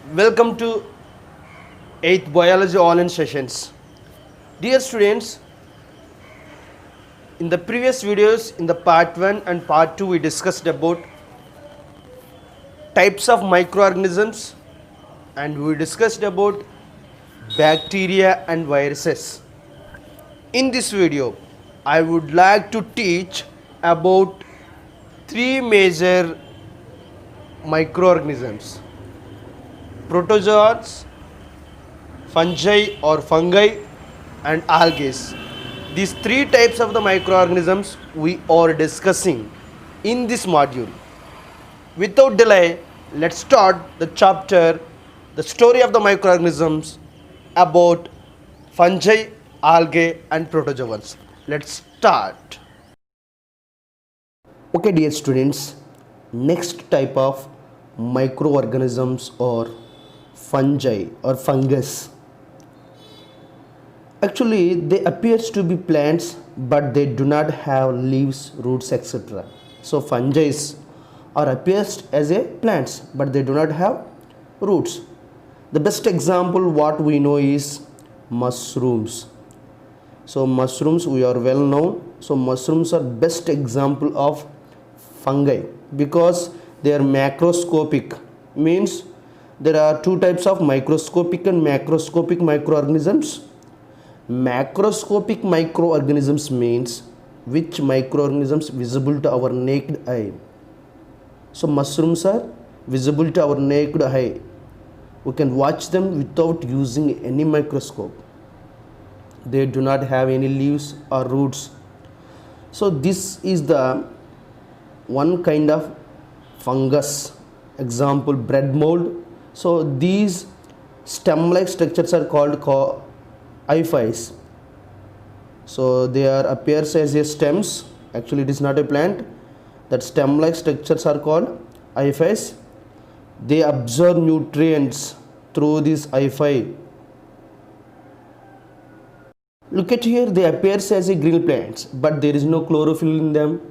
Welcome to 8th Biology Online Sessions. Dear students, in the previous videos, in the part 1 and part 2, we discussed about types of microorganisms and we discussed about bacteria and viruses. In this video, I would like to teach about three major microorganisms: protozoans, fungi or fungi, and algae. These three types of the microorganisms we are discussing in this module. Without delay, let's start the chapter, the story of the microorganisms about fungi, algae, and protozoans. Let's start. Okay, dear students, next type of microorganisms or fungi or fungus. Actually, they appears to be plants, but they do not have leaves, roots, etc. So fungi are appears as a plants, but they do not have roots. The best example what we know is mushrooms. So mushrooms we are well known. So mushrooms are best example of fungi because they are macroscopic, means there are two types of microscopic and macroscopic microorganisms. Macroscopic microorganisms means which microorganisms visible to our naked eye. So mushrooms are visible to our naked eye. We can watch them without using any microscope. They do not have any leaves or roots. So this is the one kind of fungus. Example, bread mold. So these stem-like structures are called hyphae. So they are appears as a stems. Actually, it is not a plant. That stem-like structures are called hyphae. They absorb nutrients through this hyphae. Look at here, they appears as a green plants, but there is no chlorophyll in them.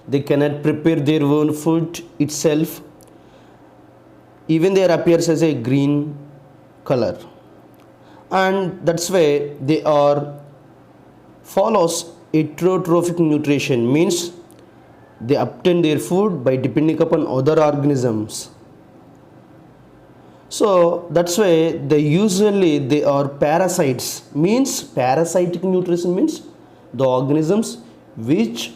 They cannot prepare their own food itself. Even they appears as a green color, and that's why they are follows heterotrophic nutrition, means they obtain their food by depending upon other organisms. So that's why they are parasites, means parasitic nutrition means the organisms which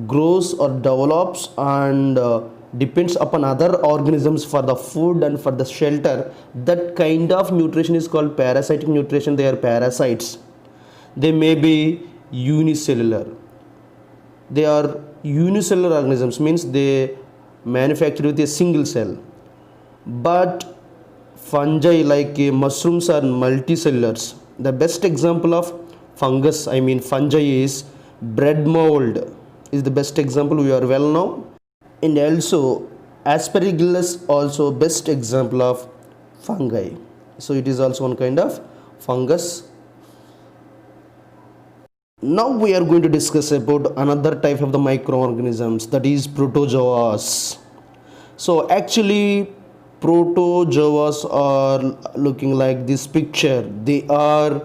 grows or develops and depends upon other organisms for the food and for the shelter. That kind of nutrition is called parasitic nutrition. They are parasites. They may be unicellular. They are unicellular organisms, means they manufacture with a single cell. But fungi like mushrooms are multicellulars. The best example of fungi is bread mold is the best example we are well known. And also aspergillus also best example of fungi. So it is also one kind of fungus. Now we are going to discuss about another type of the microorganisms, that is protozoas. So actually protozoas are looking like this picture. They are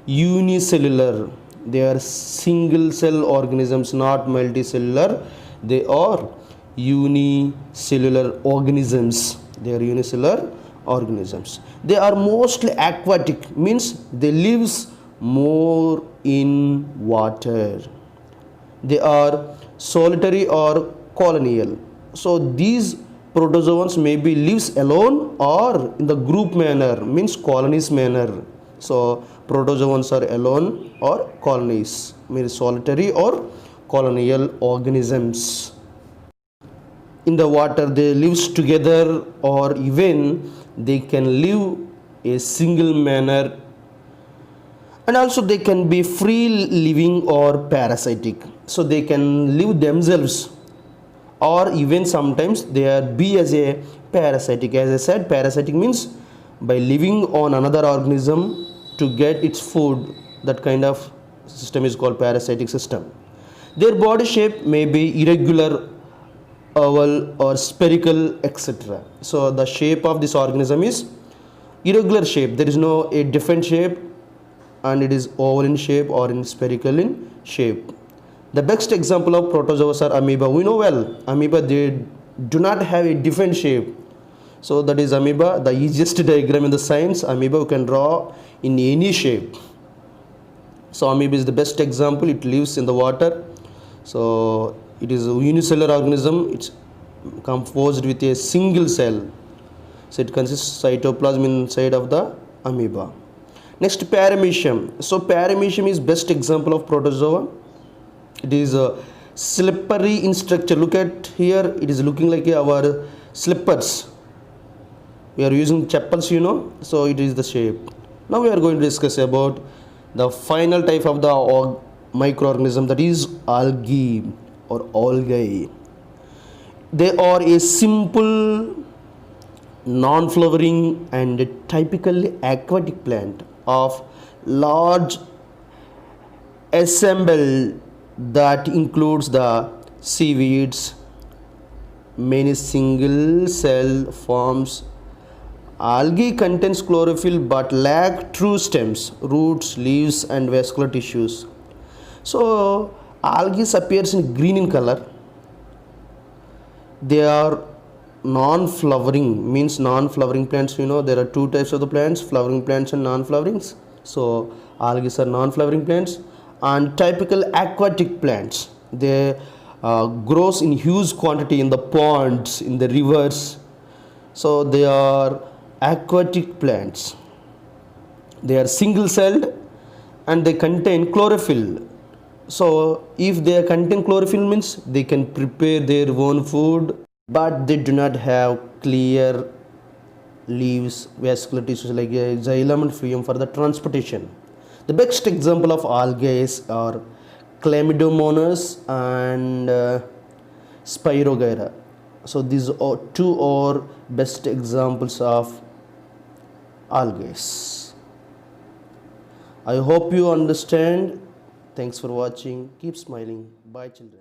unicellular. They are single cell organisms, not multicellular. They are unicellular organisms. They are unicellular organisms. They are mostly aquatic, means they lives more in water. They are solitary or colonial. So these protozoans may be lives alone or in the group manner, means colonies manner. So protozoans are alone or colonies, means solitary or colonial organisms. In the water they lives together, or even they can live a single manner, and also they can be free living or parasitic. So they can live themselves, or even sometimes they are be as a parasitic. As I said, parasitic means by living on another organism to get its food. That kind of system is called parasitic system. Their body shape may be irregular oval or spherical, etc. So the shape of this organism is irregular shape. There is no a different shape, and it is oval in shape or in spherical in shape. The best example of protozoas are amoeba. We know well amoeba, they do not have a different shape. So that is amoeba, the easiest diagram in the science. Amoeba you can draw in any shape. So amoeba is the best example. It lives in the water. So it is a unicellular organism. It's composed with a single cell. So it consists cytoplasm inside of the amoeba. Next, paramecium. So paramecium is best example of protozoa. It is a slippery in structure. Look at here. It is looking like our slippers. We are using chappals, so it is the shape. Now we are going to discuss about the final type of the microorganism, that is algae or algae. They are a simple non-flowering and typically aquatic plant of large ensemble that includes the seaweeds, many single cell forms. Algae contains chlorophyll but lack true stems, roots, leaves and vascular tissues. So algae appears in green in color. They are non-flowering, means non-flowering plants. There are two types of the plants, flowering plants and non-flowerings. So algae are non-flowering plants and typical aquatic plants. They grows in huge quantity in the ponds, in the rivers. So they are aquatic plants. They are single celled and they contain chlorophyll. So if they contain chlorophyll means they can prepare their own food, but they do not have clear leaves, vascular tissues like xylem and phloem for the transportation. The best example of algae are Chlamydomonas and Spirogyra. So these are two are best examples of algae. I hope you understand. Thanks for watching. Keep smiling. Bye children.